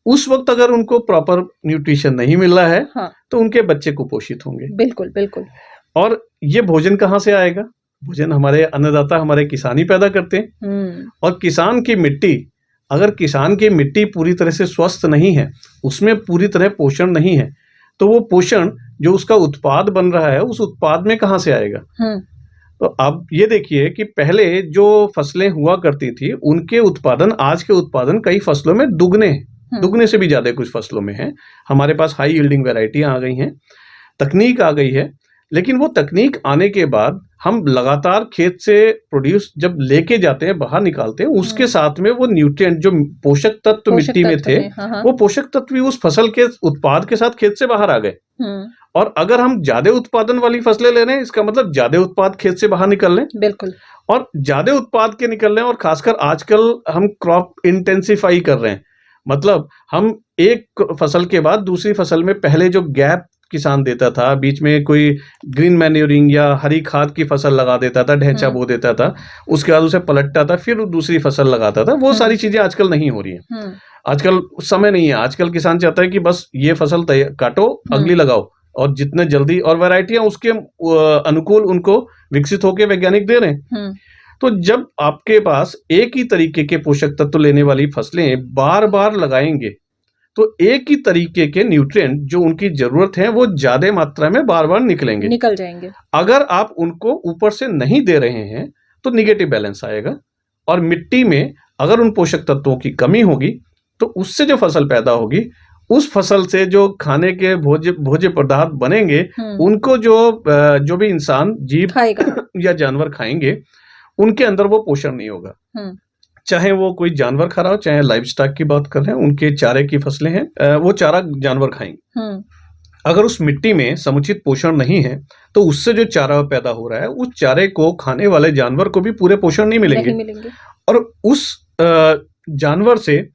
[SPEAKER 2] उस वक्त अगर उनको प्रॉपर न्यूट्रिशन नहीं मिल रहा है,
[SPEAKER 1] हाँ,
[SPEAKER 2] तो उनके बच्चे कुपोषित होंगे।
[SPEAKER 1] बिल्कुल बिल्कुल।
[SPEAKER 2] और ये भोजन कहाँ से आएगा? भोजन हमारे अन्नदाता, हमारे किसान ही पैदा करते हैं। और किसान की मिट्टी, अगर किसान की मिट्टी पूरी तरह से स्वस्थ नहीं है, उसमें पूरी तरह पोषण नहीं है, तो वो पोषण जो उसका उत्पाद बन रहा है, उस उत्पाद में कहाँ से आएगा? तो अब ये देखिए कि पहले जो फसलें हुआ करती थी, उनके उत्पादन, आज के उत्पादन कई फसलों में दुगने हैं। दुगने से भी ज़्यादा कुछ फसलों में है। हमारे पास हाई यील्डिंग वैरायटियाँ आ गई हैं, तकनीक आ गई है, लेकिन वो तकनीक आने के बाद हम लगातार खेत से प्रोड्यूस जब लेके जाते हैं, बाहर निकालते हैं, उसके साथ में वो न्यूट्रिएंट जो पोषक तत्व मिट्टी में थे, वो पोषक तत्व भी उस फसल के उत्पाद के साथ खेत से बाहर आ गए। और अगर हम ज्यादा उत्पादन वाली फसलें ले रहे हैं, इसका मतलब ज्यादा उत्पाद खेत से बाहर निकल रहे हैं।
[SPEAKER 1] बिल्कुल। और
[SPEAKER 2] ज्यादा उत्पाद के निकल रहे हैं, और खासकर आजकल हम क्रॉप इंटेंसिफाई कर रहे हैं, मतलब हम एक फसल के बाद दूसरी फसल में पहले जो गैप किसान देता था, बीच में कोई ग्रीन मैन्योरिंग या हरी खाद की फसल लगा देता था, ढैंचा बो देता था, उसके बाद उसे पलटता था, फिर दूसरी फसल लगाता था, वो सारी चीजें आजकल नहीं हो रही हैं। आजकल समय नहीं है, आजकल किसान चाहता है कि बस ये फसल काटो, अगली लगाओ, और जितने जल्दी, और वैरायटियां उसके अनुकूल उनको विकसित होकर वैज्ञानिक दे रहे हैं। तो जब आपके पास एक ही तरीके के पोषक तत्व लेने वाली फसलें बार बार लगाएंगे, तो एक ही तरीके के न्यूट्रिएंट जो उनकी जरूरत है वो ज्यादा मात्रा में बार बार निकल जाएंगे। अगर आप उनको ऊपर से नहीं दे रहे हैं तो निगेटिव बैलेंस आएगा, और मिट्टी में अगर उन पोषक तत्वों की कमी होगी तो उससे जो फसल पैदा होगी, उस फसल से जो खाने के भोज्य पदार्थ बनेंगे, उनको जो भी इंसान, जीव या जानवर खाएंगे, उनके अंदर वो पोषण नहीं होगा। चाहे वो कोई जानवर खा रहा हो, चाहे लाइव स्टॉक की बात कर रहे हैं, उनके चारे की फसलें हैं, वो चारा जानवर खाएंगे। अगर उस मिट्टी में समुचित पोषण नहीं है तो उससे जो चारा पैदा हो रहा है, उस चारे को खाने वाले जानवर को भी पूरे पोषण नहीं मिलेंगे। और उस जानवर से,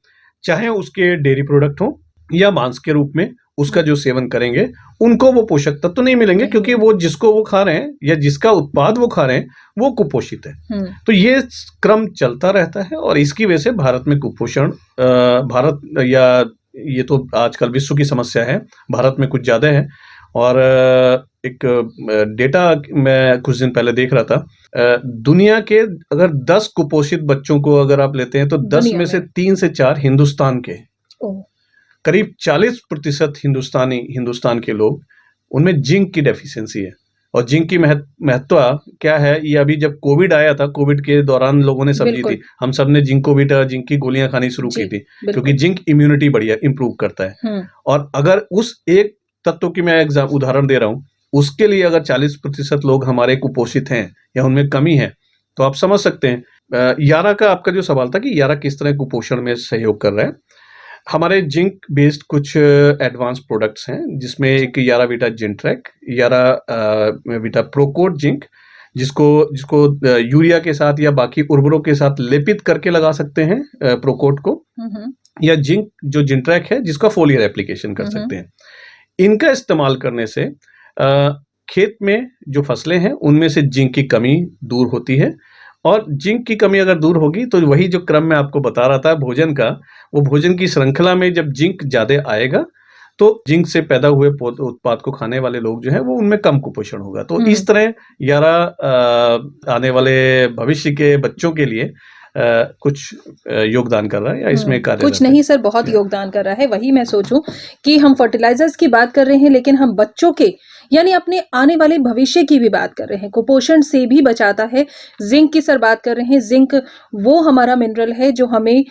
[SPEAKER 2] चाहे उसके डेयरी प्रोडक्ट हो या मांस के रूप में उसका जो सेवन करेंगे, उनको वो पोषक तत्व तो नहीं मिलेंगे, क्योंकि वो जिसको वो खा रहे हैं या जिसका उत्पाद वो खा रहे हैं वो कुपोषित है। तो ये क्रम चलता रहता है, और इसकी वजह से भारत में कुपोषण, भारत या ये तो आजकल विश्व की समस्या है, भारत में कुछ ज्यादा है। और एक डेटा मैं कुछ दिन पहले देख रहा था, दुनिया के अगर 10 कुपोषित बच्चों को अगर आप लेते हैं तो 10 में से 3 से 4 हिंदुस्तान के, करीब 40% हिंदुस्तान के लोग, उनमें जिंक की डेफिशिएंसी है। और जिंक की महत्व क्या है, ये अभी जब कोविड आया था, कोविड के दौरान लोगों ने समझी थी, हम सब ने जिंक की गोलियां खानी शुरू की थी, क्योंकि जिंक इम्यूनिटी बढ़िया इंप्रूव करता है। और अगर उस एक तत्व की मैं उदाहरण दे रहा हूँ, उसके लिए अगर 40% लोग हमारे कुपोषित हैं या उनमें कमी है, तो आप समझ सकते हैं। यारा का आपका जो सवाल था कि यारा किस तरह कुपोषण में सहयोग कर रहा है, हमारे जिंक बेस्ड कुछ एडवांस प्रोडक्ट्स हैं, जिसमें एक यारा वीटा जिंट्रैक, यारा वीटा प्रोकोट जिंक, जिसको यूरिया के साथ या बाकी उर्वरकों के साथ लेपित करके लगा सकते हैं प्रोकोट को, या जिंक जो जिंट्रैक है जिसका फोलियर एप्लीकेशन कर सकते हैं। इनका इस्तेमाल करने से खेत में जो फसलें हैं उनमें से जिंक की कमी दूर होती है, और जिंक की कमी अगर दूर होगी तो वही जो क्रम मैं आपको बता रहा था भोजन का, वो भोजन की श्रृंखला में जब जिंक ज्यादा आएगा तो जिंक से पैदा हुए उत्पाद को खाने वाले लोग जो है वो उनमें कम कुपोषण होगा। तो इस तरह यारा आने वाले भविष्य के बच्चों के लिए कुछ योगदान कर रहा है, या इसमें कार्य
[SPEAKER 1] कुछ नहीं सर, बहुत योगदान कर रहा है। वही मैं सोचूं कि हम फर्टिलाइजर्स की बात कर रहे हैं, लेकिन हम बच्चों के यानी अपने आने वाले भविष्य की भी बात कर रहे हैं। कुपोषण से भी बचाता है। जिंक की सर बात कर रहे हैं, जिंक वो हमारा मिनरल है जो हमें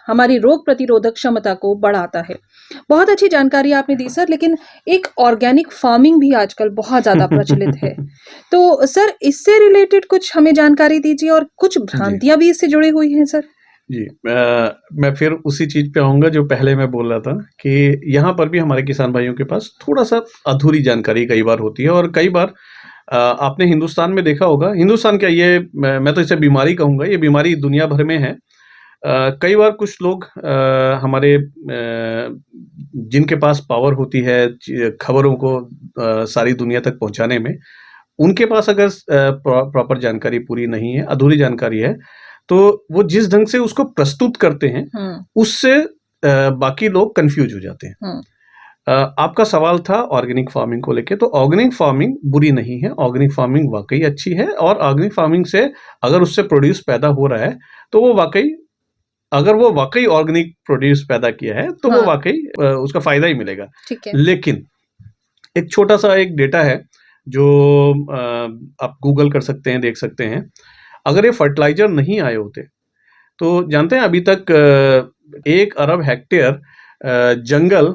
[SPEAKER 1] हमारी रोग प्रतिरोधक क्षमता को बढ़ाता है। बहुत अच्छी जानकारी आपने दी सर, लेकिन एक ऑर्गेनिक फार्मिंग भी आजकल बहुत ज्यादा प्रचलित है, तो सर इससे रिलेटेड कुछ हमें जानकारी दीजिए, और कुछ भ्रांतियां भी इससे जुड़ी हुई हैं सर।
[SPEAKER 2] जी, मैं फिर उसी चीज पे आऊंगा जो पहले मैं बोल रहा था, कि यहाँ पर भी हमारे किसान भाइयों के पास थोड़ा सा अधूरी जानकारी कई बार होती है। और कई बार आपने हिंदुस्तान में देखा होगा, हिंदुस्तान क्या, ये मैं तो इसे बीमारी कहूंगा, ये बीमारी दुनिया भर में है। कई बार कुछ लोग हमारे जिनके पास पावर होती है खबरों को सारी दुनिया तक पहुंचाने में, उनके पास अगर प्रॉपर जानकारी पूरी नहीं है, अधूरी जानकारी है, तो वो जिस ढंग से उसको प्रस्तुत करते हैं उससे बाकी लोग कंफ्यूज हो जाते हैं। आपका सवाल था ऑर्गेनिक फार्मिंग को लेके, तो ऑर्गेनिक फार्मिंग बुरी नहीं है, ऑर्गेनिक फार्मिंग वाकई अच्छी है। और ऑर्गेनिक फार्मिंग से अगर उससे प्रोड्यूस पैदा हो रहा है तो वो वाकई, अगर वो वाकई ऑर्गेनिक प्रोड्यूस पैदा किया है तो वो वाकई उसका फायदा ही मिलेगा। लेकिन एक छोटा सा एक डेटा है जो आप गूगल कर सकते हैं, देख सकते हैं। अगर ये फर्टिलाइजर नहीं आए होते तो जानते हैं अभी तक 1 अरब हेक्टेयर जंगल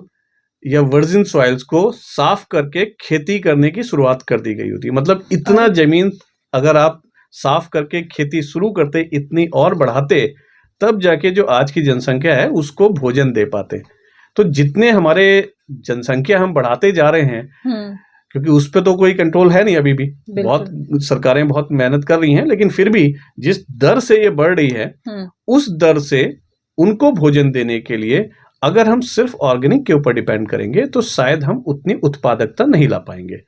[SPEAKER 2] या वर्जिन सॉइल्स को साफ करके खेती करने की शुरुआत कर दी गई होती। मतलब इतना जमीन अगर आप साफ करके खेती शुरू करते, इतनी और बढ़ाते, तब जाके जो आज की जनसंख्या है उसको भोजन दे पाते। तो जितने हमारे जनसंख्या हम बढ़ाते जा रहे हैं, क्योंकि उस पे तो कोई कंट्रोल है नहीं अभी भी, बहुत सरकारें बहुत मेहनत कर रही हैं, लेकिन फिर भी जिस दर से ये बढ़ रही है, उस दर से उनको भोजन देने के लिए अगर हम सिर्फ ऑर्गेनिक के ऊपर डिपेंड करेंगे तो शायद हम उतनी उत्पादकता नहीं ला पाएंगे।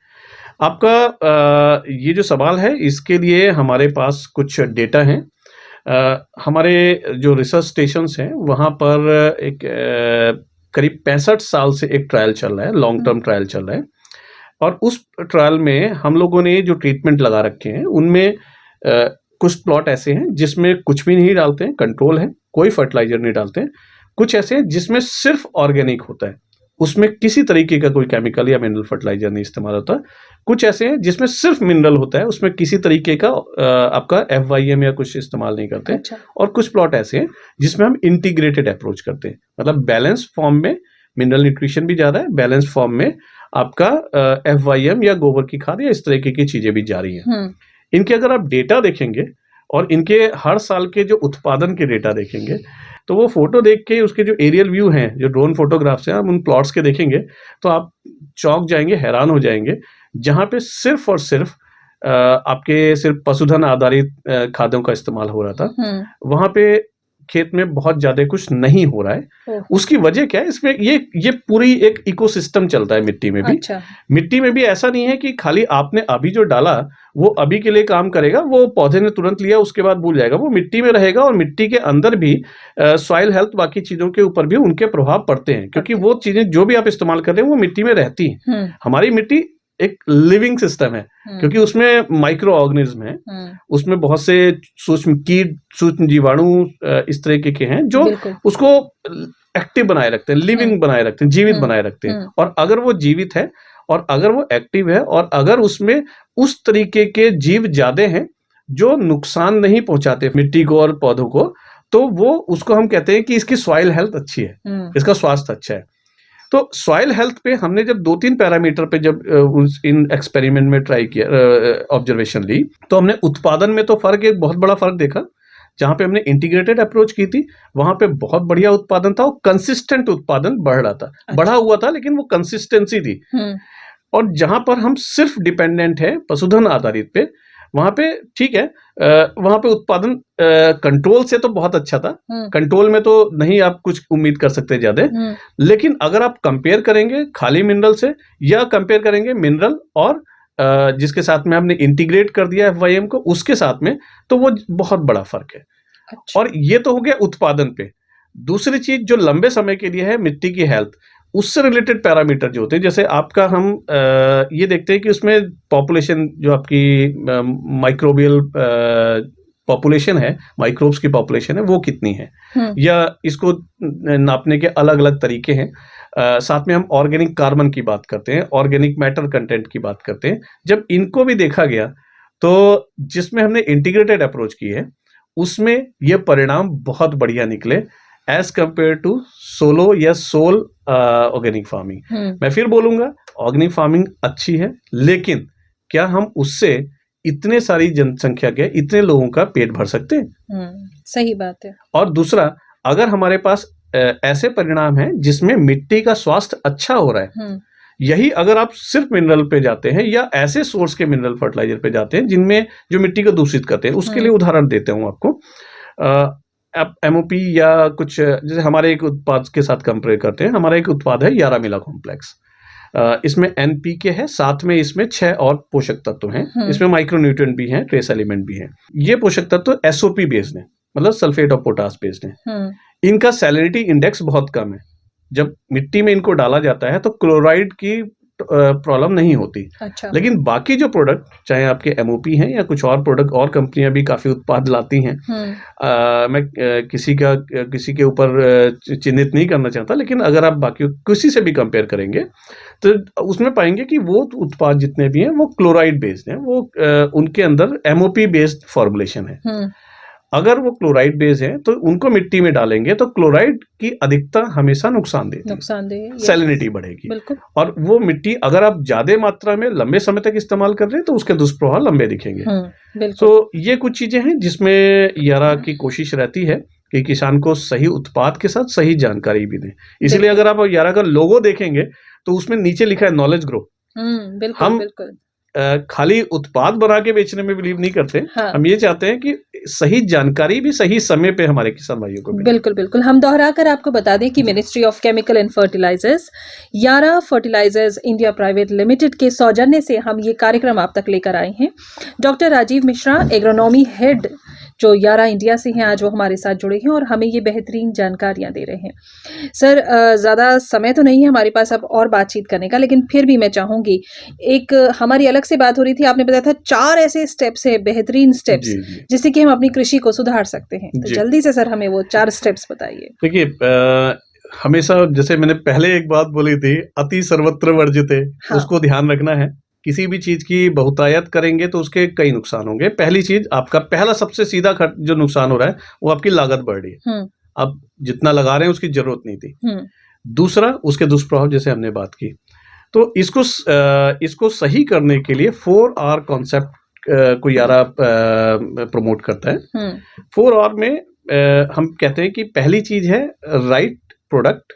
[SPEAKER 2] आपका ये जो सवाल है, इसके लिए हमारे पास कुछ डेटा हैं। हमारे जो रिसर्च स्टेशंस हैं वहाँ पर एक करीब 65 साल से एक ट्रायल चल रहा है, लॉन्ग टर्म ट्रायल चल रहा है। और उस ट्रायल में हम लोगों ने जो ट्रीटमेंट लगा रखे हैं उनमें कुछ प्लॉट ऐसे हैं जिसमें कुछ भी नहीं डालते हैं, कंट्रोल है, कोई फर्टिलाइजर नहीं डालते हैं। कुछ ऐसे हैं जिसमें सिर्फ ऑर्गेनिक होता है, उसमें किसी तरीके का कोई केमिकल या मिनरल फर्टिलाइजर नहीं इस्तेमाल होता। कुछ ऐसे हैं जिसमें सिर्फ मिनरल होता है, उसमें किसी तरीके का आपका FYM या कुछ इस्तेमाल नहीं करते। अच्छा। और कुछ प्लॉट ऐसे हैं जिसमें हम इंटीग्रेटेड अप्रोच करते हैं, मतलब बैलेंस फॉर्म में मिनरल न्यूट्रिशन भी ज्यादा है, बैलेंस फॉर्म में आपका FYM या गोबर की खाद या इस तरीके की चीजें भी जारी हैं। इनके अगर आप डेटा देखेंगे और इनके हर साल के जो उत्पादन के डेटा देखेंगे, तो वो फोटो देख के उसके जो एरियल व्यू हैं, जो ड्रोन फोटोग्राफ्स हैं, आप उन प्लॉट्स के देखेंगे तो आप चौंक जाएंगे, हैरान हो जाएंगे। जहां पे सिर्फ और सिर्फ आपके सिर्फ पशुधन आधारित खाद्यों का इस्तेमाल हो रहा था, वहां पे खेत में बहुत ज्यादा कुछ नहीं हो रहा है। उसकी वजह क्या है? इसमें ये पूरी एक इकोसिस्टम चलता है मिट्टी में भी। अच्छा। मिट्टी में भी ऐसा नहीं है कि खाली आपने अभी जो डाला वो अभी के लिए काम करेगा, वो पौधे ने तुरंत लिया उसके बाद भूल जाएगा, वो मिट्टी में रहेगा। और मिट्टी के अंदर भी सॉइल हेल्थ, बाकी चीजों के ऊपर भी उनके प्रभाव पड़ते हैं, क्योंकि वो चीजें जो भी आप इस्तेमाल कर रहे हैं वो मिट्टी में रहती हैं। हमारी मिट्टी एक लिविंग सिस्टम है, क्योंकि उसमें माइक्रो ऑर्गेनिज्म है, उसमें बहुत से सूक्ष्म कीट, सूक्ष्म जीवाणु इस तरीके के हैं जो उसको एक्टिव बनाए रखते हैं, लिविंग बनाए रखते हैं, जीवित बनाए रखते हैं। और अगर वो जीवित है और अगर वो एक्टिव है और अगर उसमें उस तरीके के जीव ज्यादा हैं जो नुकसान नहीं पहुंचाते मिट्टी को और पौधों को, तो वो उसको हम कहते हैं कि इसकी सॉइल हेल्थ अच्छी है, इसका स्वास्थ्य अच्छा है। तो सॉइल हेल्थ पे हमने जब 2-3 पैरामीटर पे जब इन एक्सपेरिमेंट में ट्राई किया, ऑब्जर्वेशन ली, तो हमने उत्पादन में तो एक बहुत बड़ा फर्क देखा। जहां पे हमने इंटीग्रेटेड अप्रोच की थी वहां पे बहुत बढ़िया उत्पादन था, और कंसिस्टेंट उत्पादन बढ़ रहा था। अच्छा। बढ़ा हुआ था लेकिन वो कंसिस्टेंसी थी। और जहां पर हम सिर्फ डिपेंडेंट है पशुधन आधारित पे, वहां पे ठीक है, वहां पे उत्पादन कंट्रोल से तो बहुत अच्छा था। कंट्रोल में तो नहीं आप कुछ उम्मीद कर सकते ज्यादा, लेकिन अगर आप कंपेयर करेंगे खाली मिनरल से या कंपेयर करेंगे मिनरल और जिसके साथ में हमने इंटीग्रेट कर दिया FYM को, उसके साथ में, तो वो बहुत बड़ा फर्क है। अच्छा। और ये तो हो गया उत्पादन पे। दूसरी चीज जो लंबे समय के लिए है, मिट्टी की हेल्थ, उससे रिलेटेड पैरामीटर जो होते हैं, जैसे आपका हम ये देखते हैं कि उसमें पॉपुलेशन, जो आपकी माइक्रोबियल पॉपुलेशन है, माइक्रोब्स की पॉपुलेशन है, वो कितनी है, या इसको नापने के अलग अलग तरीके हैं। साथ में हम ऑर्गेनिक कार्बन की बात करते हैं, ऑर्गेनिक मैटर कंटेंट की बात करते हैं। जब इनको भी देखा गया तो जिसमें हमने इंटीग्रेटेड अप्रोच की है उसमें ये परिणाम बहुत बढ़िया निकले एज कंपेयर टू सोलो या सोल ऑर्गेनिक फार्मिंग। मैं फिर बोलूंगा, ऑर्गेनिक फार्मिंग अच्छी है, लेकिन क्या हम उससे इतने सारी जनसंख्या के, इतने लोगों का पेट भर सकते हैं?
[SPEAKER 1] सही बात है।
[SPEAKER 2] और दूसरा, अगर हमारे पास ऐसे परिणाम हैं जिसमें मिट्टी का स्वास्थ्य अच्छा हो रहा है, यही अगर आप सिर्फ मिनरल पे जाते हैं या ऐसे सोर्स के मिनरल फर्टिलाइजर पे जाते हैं जिनमें जो मिट्टी को दूषित करते हैं, उसके लिए उदाहरण देता हूं आपको। MOP या कुछ, जैसे हमारे एक उत्पाद के साथ कंपेयर करते हैं, हमारा एक उत्पाद है यारामिला कॉम्प्लेक्स। इसमें NPK है, साथ में इसमें 6 और पोषक तत्व हैं, इसमें माइक्रोन्यूट्रिएंट भी हैं, ट्रेस एलिमेंट भी हैं। ये पोषक तत्व SOP बेस्ड है, मतलब सल्फेट ऑफ पोटास बेस्ड है। इनका सैलिनिटी इंडेक्स बहुत कम है। जब मिट्टी में इनको डाला जाता है तो क्लोराइड की प्रॉब्लम नहीं होती। अच्छा। लेकिन बाकी जो प्रोडक्ट, चाहे आपके MOP हैं या कुछ और प्रोडक्ट, और कंपनियां भी काफी उत्पाद लाती हैं, मैं किसी के ऊपर चिन्हित नहीं करना चाहता, लेकिन अगर आप बाकी किसी से भी कंपेयर करेंगे तो उसमें पाएंगे कि वो उत्पाद जितने भी हैं वो क्लोराइड बेस्ड हैं, वो उनके अंदर MOP बेस्ड फॉर्मुलेशन है। अगर वो क्लोराइड बेस है तो उनको मिट्टी में डालेंगे तो क्लोराइड की अधिकता हमेशा नुकसान देती है,
[SPEAKER 1] नुकसानदेह
[SPEAKER 2] सैलिनिटी बढ़ेगी।
[SPEAKER 1] बिल्कुल
[SPEAKER 2] और वो मिट्टी अगर आप ज्यादा मात्रा में लंबे समय तक इस्तेमाल कर रहे हैं तो उसके दुष्प्रभाव लंबे दिखेंगे।
[SPEAKER 1] बिल्कुल
[SPEAKER 2] तो ये कुछ चीजें हैं जिसमें यारा की कोशिश रहती है कि किसान को सही उत्पाद के साथ सही जानकारी भी दें। इसीलिए अगर आप यारा का लोगो देखेंगे तो उसमें नीचे लिखा है नॉलेज ग्रो।
[SPEAKER 1] बिल्कुल
[SPEAKER 2] हम
[SPEAKER 1] बिल्कुल
[SPEAKER 2] खाली उत्पाद बना के बेचने में बिलीव नहीं करते।
[SPEAKER 1] हाँ।
[SPEAKER 2] हम ये चाहते हैं कि सही जानकारी भी सही समय पे हमारे किसान भाइयों को मिले।
[SPEAKER 1] बिल्कुल बिल्कुल हम दोहरा कर आपको बता दें कि ministry of chemical and fertilizers, Yara fertilizers India private limited के सौजन्य से हम ये कार्यक्रम आप तक लेकर आए हैं। Doctor Rajiv Mishra, agronomy head जो यारा इंडिया से हैं, आज वो हमारे साथ जुड़े हैं और हमें ये बेहतरीन जानकारियां दे रहे हैं। सर, ज़्यादा समय तो नहीं है हमारे पास अब और बातचीत करने का, लेकिन फिर भी मैं चाहूंगी, एक हमारी अलग से बात हो रही थी, आपने बताया था 4 ऐसे स्टेप्स है, बेहतरीन स्टेप्स,
[SPEAKER 2] जी, जी।
[SPEAKER 1] जिससे कि हम अपनी कृषि को सुधार सकते हैं। तो
[SPEAKER 2] जी।
[SPEAKER 1] जल्दी से सर हमें वो 4 स्टेप्स बताइए।
[SPEAKER 2] देखिए, हमेशा जैसे मैंने पहले एक बात बोली थी, अति सर्वत्र वर्जिते,
[SPEAKER 1] हाँ।
[SPEAKER 2] उसको ध्यान रखना है। किसी भी चीज की बहुतायत करेंगे तो उसके कई नुकसान होंगे। पहली चीज, आपका पहला सबसे सीधा जो नुकसान हो रहा है वो आपकी लागत बढ़ रही है। आप जितना लगा रहे हैं उसकी जरूरत नहीं थी। दूसरा, उसके दुष्प्रभाव जैसे हमने बात की। तो इसको सही करने के लिए 4R कॉन्सेप्ट को यारा प्रमोट करता है। 4R में हम कहते हैं कि पहली चीज है राइट प्रोडक्ट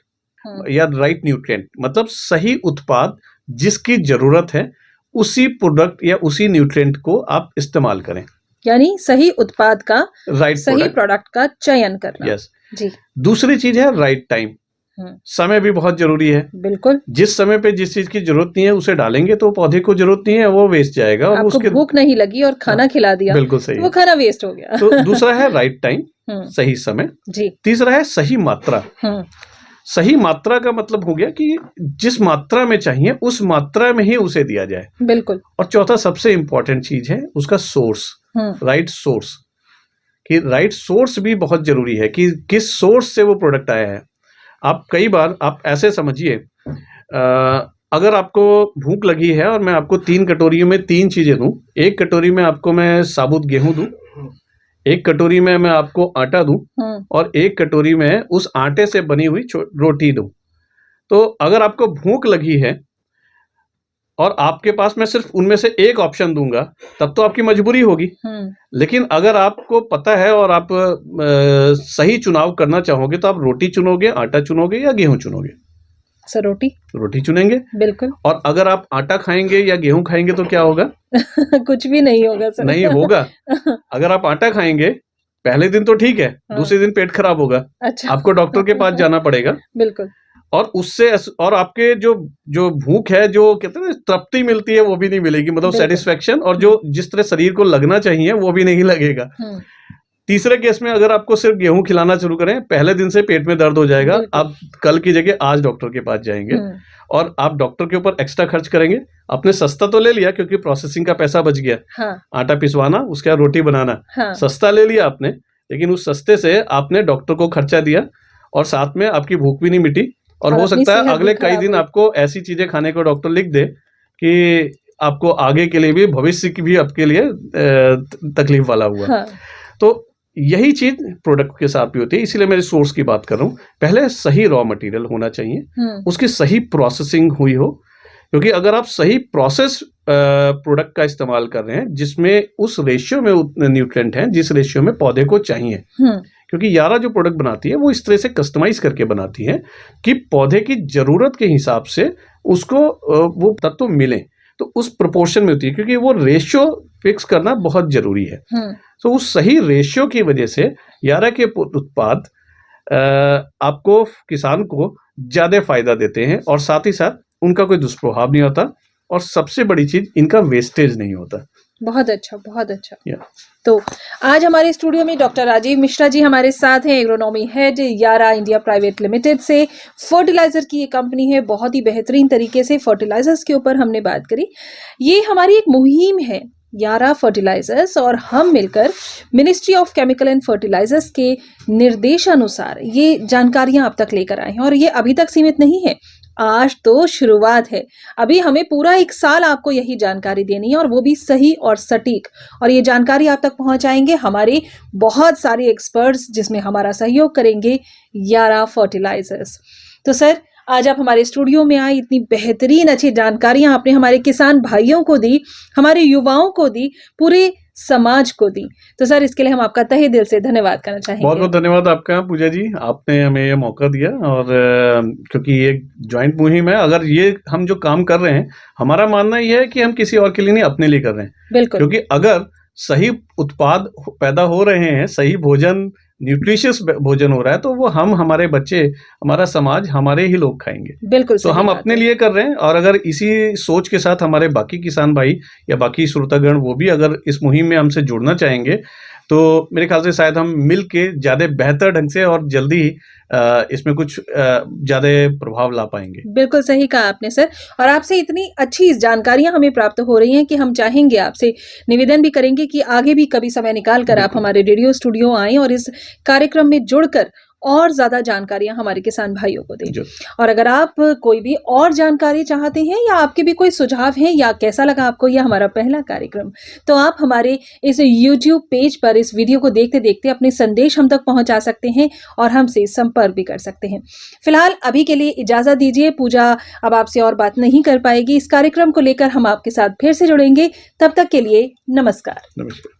[SPEAKER 2] या राइट न्यूट्रिएंट, मतलब सही उत्पाद जिसकी जरूरत है उसी प्रोडक्ट या उसी न्यूट्रिएंट को आप इस्तेमाल करें।
[SPEAKER 1] यानी सही उत्पाद का,
[SPEAKER 2] राइट
[SPEAKER 1] सही प्रोडक्ट का चयन करना।
[SPEAKER 2] यस
[SPEAKER 1] जी।
[SPEAKER 2] दूसरी चीज है राइट टाइम। समय भी बहुत जरूरी है।
[SPEAKER 1] बिल्कुल।
[SPEAKER 2] जिस समय पे जिस चीज की जरूरत नहीं है उसे डालेंगे तो पौधे को जरूरत नहीं है, वो वेस्ट जाएगा। और
[SPEAKER 1] आपको
[SPEAKER 2] उसके
[SPEAKER 1] भूख नहीं लगी और खाना खिला दिया,
[SPEAKER 2] बिल्कुल सही
[SPEAKER 1] तो वो खाना वेस्ट हो गया।
[SPEAKER 2] तो दूसरा है राइट टाइम, सही समय।
[SPEAKER 1] जी।
[SPEAKER 2] तीसरा है सही मात्रा। सही मात्रा का मतलब हो गया कि जिस मात्रा में चाहिए उस मात्रा में ही उसे दिया जाए।
[SPEAKER 1] बिल्कुल।
[SPEAKER 2] और चौथा सबसे इंपॉर्टेंट चीज है उसका सोर्स, राइट सोर्स। कि राइट सोर्स भी बहुत जरूरी है कि किस सोर्स से वो प्रोडक्ट आया है। आप कई बार आप ऐसे समझिए, अगर आपको भूख लगी है और मैं आपको 3 कटोरियों में 3 चीजें दूं, एक कटोरी में आपको मैं साबुत गेहूं दूं, एक कटोरी में मैं आपको आटा दूं और एक कटोरी में उस आटे से बनी हुई रोटी दूं, तो अगर आपको भूख लगी है और आपके पास मैं सिर्फ उनमें से एक ऑप्शन दूंगा तब तो आपकी मजबूरी होगी। लेकिन अगर आपको पता है और आप सही चुनाव करना चाहोगे तो आप रोटी चुनोगे, आटा चुनोगे या गेहूं चुनोगे?
[SPEAKER 1] सर
[SPEAKER 2] रोटी चुनेंगे।
[SPEAKER 1] बिल्कुल।
[SPEAKER 2] और अगर आप आटा खाएंगे या गेहूं खाएंगे तो क्या होगा?
[SPEAKER 1] कुछ भी नहीं होगा सर।
[SPEAKER 2] नहीं होगा। अगर आप आटा खाएंगे पहले दिन तो ठीक है, दूसरे दिन पेट खराब होगा।
[SPEAKER 1] अच्छा।
[SPEAKER 2] आपको डॉक्टर के पास जाना पड़ेगा।
[SPEAKER 1] बिल्कुल।
[SPEAKER 2] और उससे और आपके जो भूख है, जो कहते हैं तृप्ति मिलती है, वो भी नहीं मिलेगी, मतलब सेटिस्फेक्शन, और जो जिस तरह शरीर को लगना चाहिए वो भी नहीं लगेगा। तीसरे केस में अगर आपको सिर्फ गेहूं खिलाना शुरू करें, पहले दिन से पेट में दर्द हो जाएगा। आप कल की जगह आज डॉक्टर के पास जाएंगे और आप डॉक्टर के ऊपर एक्स्ट्रा खर्च करेंगे। आपने सस्ता तो ले लिया क्योंकि प्रोसेसिंग का पैसा बच गया।
[SPEAKER 1] हाँ।
[SPEAKER 2] आटा पिसवाना, उसके बाद रोटी बनाना,
[SPEAKER 1] हाँ।
[SPEAKER 2] सस्ता ले लिया आपने, लेकिन उस सस्ते से आपने डॉक्टर को खर्चा दिया और साथ में आपकी भूख भी नहीं मिटी। और हो सकता है अगले कई दिन आपको ऐसी चीजें खाने को डॉक्टर लिख दे कि आपको आगे के लिए भी, भविष्य की भी आपके लिए तकलीफ वाला हुआ।
[SPEAKER 1] हाँ।
[SPEAKER 2] तो यही चीज प्रोडक्ट के साथ भी होती है, इसीलिए मैं सोर्स की बात कर रहा हूँ। पहले सही रॉ मटेरियल होना चाहिए, उसकी सही प्रोसेसिंग हुई हो, क्योंकि अगर आप सही प्रोसेस प्रोडक्ट का इस्तेमाल कर रहे हैं जिसमें उस रेशियो में न्यूट्रिएंट हैं जिस रेशियो में पौधे को चाहिए, क्योंकि यारा जो प्रोडक्ट बनाती है वो इस तरह से कस्टमाइज करके बनाती है कि पौधे की जरूरत के हिसाब से उसको वो तत्व मिले, तो उस प्रोपोर्शन में होती है, क्योंकि वो रेशियो फिक्स करना बहुत जरूरी है। तो उस सही रेशियो की वजह से यारा के उत्पाद आपको, किसान को ज्यादा फायदा देते हैं और साथ ही साथ उनका कोई दुष्प्रभाव नहीं होता, और सबसे बड़ी चीज इनका वेस्टेज नहीं होता।
[SPEAKER 1] बहुत अच्छा, बहुत अच्छा। तो आज हमारे स्टूडियो में डॉक्टर राजीव मिश्रा जी हमारे साथ हैं, एग्रोनॉमी हेड यारा इंडिया प्राइवेट लिमिटेड से। फर्टिलाइजर की ये कंपनी है, बहुत ही बेहतरीन तरीके से फर्टिलाइजर्स के ऊपर हमने बात करी। ये हमारी एक मुहिम है यारा फर्टिलाइजर्स, और हम मिलकर ministry of chemical and fertilizers के निर्देशानुसार ये जानकारियां आप तक लेकर आए हैं। और ये अभी तक सीमित नहीं है, आज तो शुरुआत है। अभी हमें पूरा 1 साल आपको यही जानकारी देनी है और वो भी सही और सटीक। और ये जानकारी आप तक पहुँचाएँगे हमारे बहुत सारे एक्सपर्ट्स, जिसमें हमारा सहयोग करेंगे यारा फर्टिलाइज़र्स। तो सर, आज आप हमारे स्टूडियो में आए, इतनी बेहतरीन अच्छी जानकारियाँ आपने हमारे किसान भाइयों को दी, हमारे युवाओं को दी, पूरे समाज को दी। तो सर, इसके लिए हम आपका तहे दिल से धन्यवाद करना चाहेंगे।
[SPEAKER 2] बहुत-बहुत धन्यवाद आपका पूजा जी, आपने हमें ये मौका दिया और क्योंकि ये जॉइंट मुहिम है, अगर ये हम जो काम कर रहे हैं, हमारा मानना ये है कि हम किसी और के लिए नहीं, अपने लिए कर रहे हैं।
[SPEAKER 1] बिल्कुल,
[SPEAKER 2] क्योंकि अगर सही उत्पाद पैदा हो रहे हैं, सही भोजन, न्यूट्रिशियस भोजन हो रहा है, तो वो हम, हमारे बच्चे, हमारा समाज, हमारे ही लोग खाएँगे।
[SPEAKER 1] बिल्कुल
[SPEAKER 2] तो
[SPEAKER 1] सही
[SPEAKER 2] हम
[SPEAKER 1] बात
[SPEAKER 2] अपने
[SPEAKER 1] है।
[SPEAKER 2] लिए कर रहे हैं और अगर इसी सोच के साथ हमारे बाकी किसान भाई या बाकी श्रोतागण वो भी अगर इस मुहिम में हमसे जुड़ना चाहेंगे, तो मेरे ख्याल से शायद हम मिल के ज़्यादा बेहतर ढंग से और जल्दी इसमें कुछ ज़्यादा प्रभाव ला पाएँगे।
[SPEAKER 1] बिल्कुल सही कहा आपने सर। और आपसे इतनी अच्छी जानकारियाँ हमें प्राप्त हो रही हैं कि हम चाहेंगे, आपसे निवेदन भी करेंगे कि आगे भी कभी समय निकाल कर आप
[SPEAKER 2] बिल्कुल।
[SPEAKER 1] हमारे रेडियो स्टूडियो आएँ और इस कार्यक्रम में जुड़कर और ज़्यादा जानकारियाँ हमारे किसान भाइयों को दें।
[SPEAKER 2] जो
[SPEAKER 1] और अगर आप कोई भी और जानकारी चाहते हैं या आपके भी कोई सुझाव हैं या कैसा लगा आपको यह हमारा पहला कार्यक्रम, तो आप हमारे इस यूट्यूब पेज पर इस वीडियो को देखते-देखते अपने संदेश हम तक पहुँचा सकते हैं और हमसे संपर्क भी कर सकते हैं। फिलहाल अभी के लिए इजाज़त दीजिए, पूजा अब आपसे और बात नहीं कर पाएगी। इस कार्यक्रम को लेकर हम आपके साथ फिर से जुड़ेंगे, तब तक के लिए नमस्कार।
[SPEAKER 2] नमस्कार।